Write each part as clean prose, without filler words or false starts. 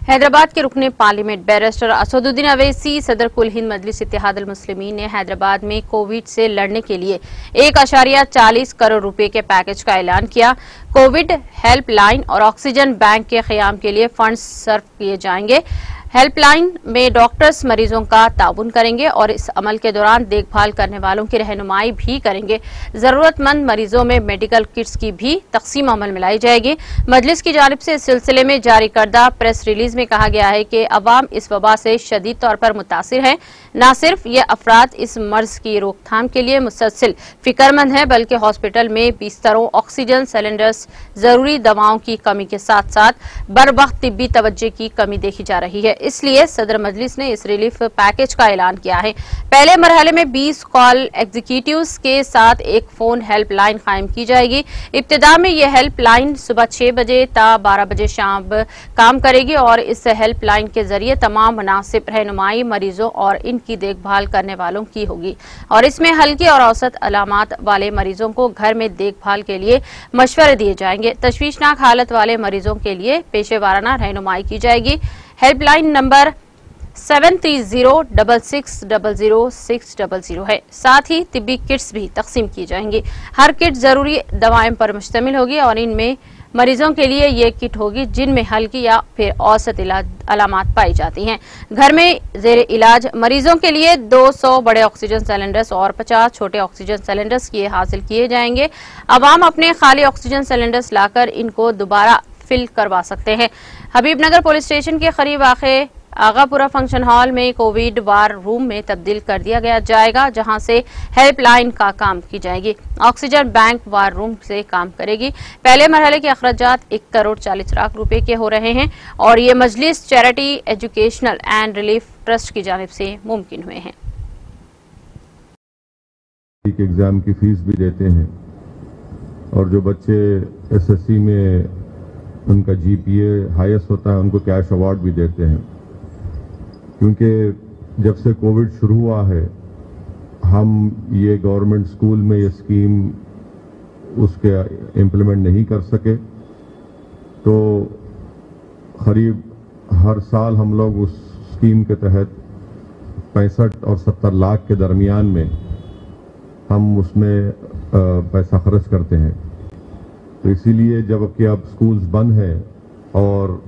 हैदराबाद के रुकने parliament barrister Asaduddin Owaisi सदर कुल हिंद मजलिस इत्तेहाद अल मुस्लिमीन ने हैदराबाद में कोविड से लड़ने के लिए 1.40 करोड़ रुपए के पैकेज का ऐलान किया। कोविड हेल्पलाइन और ऑक्सीजन बैंक के क़याम के लिए फंड्स सर्व किए जाएंगे। हेल्पलाइन में डॉक्टर्स मरीजों का ताउन करेंगे और इस अमल के दौरान देखभाल करने वालों की रहनुमाई भी करेंगे। जरूरतमंद मरीजों में मेडिकल किट्स की भी तकसीम अमल में लाई जाएगी। मजलिस की जानिब से इस सिलसिले में जारी करदा प्रेस रिलीज में कहा गया है कि अवाम इस वबा से शदीद तौर पर मुतासिर है। न सिर्फ ये अफराद इस मर्ज की रोकथाम के लिए मुसलसल फिक्रमंद है, बल्कि हॉस्पिटल में बिस्तरों, ऑक्सीजन सिलेंडर्स, जरूरी दवाओं की कमी के साथ साथ बर वक्त तिब्बी तवज्जो की कमी देखी जा रही है। इसलिए सदर मजलिस ने इस रिलीफ पैकेज का ऐलान किया है। पहले मरहले में 20 कॉल एग्जीक्यूटिव्स के साथ एक फोन हेल्पलाइन कायम की जाएगी। इब्तिदा में यह हेल्पलाइन सुबह 6 बजे ता 12 बजे शाम काम करेगी और इस हेल्पलाइन के जरिए तमाम मुनासिब रहनुमाई मरीजों और इनकी देखभाल करने वालों की होगी और इसमें हल्की और औसत अलामात वाले मरीजों को घर में देखभाल के लिए मशवरे दिए जाएंगे। तशवीशनाक हालत वाले मरीजों के लिए पेशेवाराना रहनुमाई की जाएगी। हेल्पलाइन नंबर 7306600600 है। साथ ही तिब्बी किट्स भी तकसीम की जाएंगी। हर किट जरूरी दवाएं पर मुश्तमिल होगी और इनमें मरीजों के लिए ये किट होगी जिनमें हल्की या फिर औसत अलामात पाई जाती हैं। घर में जेर इलाज मरीजों के लिए 200 बड़े ऑक्सीजन सिलेंडर्स और 50 छोटे ऑक्सीजन सिलेंडर्स ये हासिल किए जाएंगे। अवाम अपने खाली ऑक्सीजन सिलेंडर्स लाकर इनको दोबारा फिल करवा सकते हैं। हबीबनगर पुलिस स्टेशन के करीब वाक़े आगापुरा फंक्शन हॉल में कोविड वार रूम में तब्दील कर दिया गया जाएगा, जहां से हेल्पलाइन का काम की जाएगी। ऑक्सीजन बैंक वार रूम से काम करेगी। पहले मरहले के अखराजात 1.40 करोड़ रुपए के हो रहे हैं और ये Majlis charity educational and relief trust की जानिब से मुमकिन हुए हैं। एग्जाम की फीस भी देते हैं और जो बच्चे एसएससी में उनका जीपीए हाईएस्ट होता है उनको कैश अवार्ड भी देते हैं। क्योंकि जब से कोविड शुरू हुआ है हम ये गवर्नमेंट स्कूल में ये स्कीम उसके इम्प्लीमेंट नहीं कर सके, तो करीब हर साल हम लोग उस स्कीम के तहत 65 और 70 लाख के दरमियान में हम उसमें पैसा खर्च करते हैं। तो इसीलिए जब कि अब स्कूल्स बंद हैं और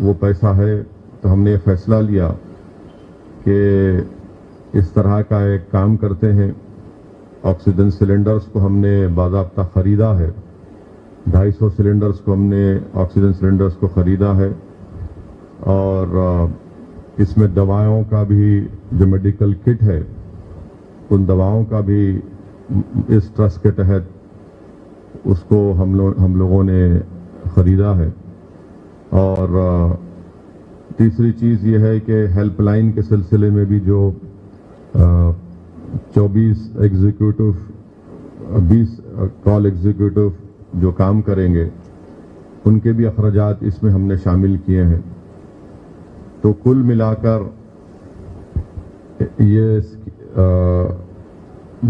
वो पैसा है तो हमने ये फैसला लिया कि इस तरह का एक काम करते हैं। ऑक्सीजन सिलेंडर्स को हमने बाज़ाब्ता ख़रीदा है, 250 सिलेंडर्स को हमने ऑक्सीजन सिलेंडर्स को ख़रीदा है और इसमें दवाओं का भी जो मेडिकल किट है उन दवाओं का भी इस ट्रस्ट के तहत उसको हम लोगों ने ख़रीदा है। और तीसरी चीज़ ये है कि हेल्पलाइन के सिलसिले में भी जो 20 कॉल एग्जीक्यूटिव जो काम करेंगे उनके भी अखराजात इसमें हमने शामिल किए हैं। तो कुल मिलाकर ये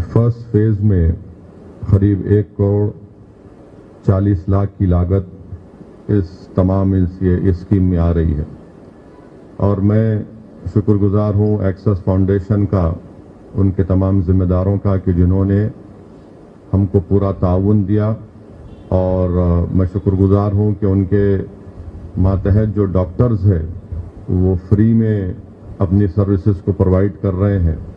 फर्स्ट फेज में करीब 1.40 करोड़ की लागत इस तमाम इस स्कीम में आ रही है और मैं शुक्रगुजार हूँ एक्सेस फाउंडेशन का, उनके तमाम जिम्मेदारों का कि जिन्होंने हमको पूरा ताउन दिया और मैं शुक्रगुजार हूँ कि उनके मातहत जो डॉक्टर्स हैं वो फ्री में अपनी सर्विसेज को प्रोवाइड कर रहे हैं।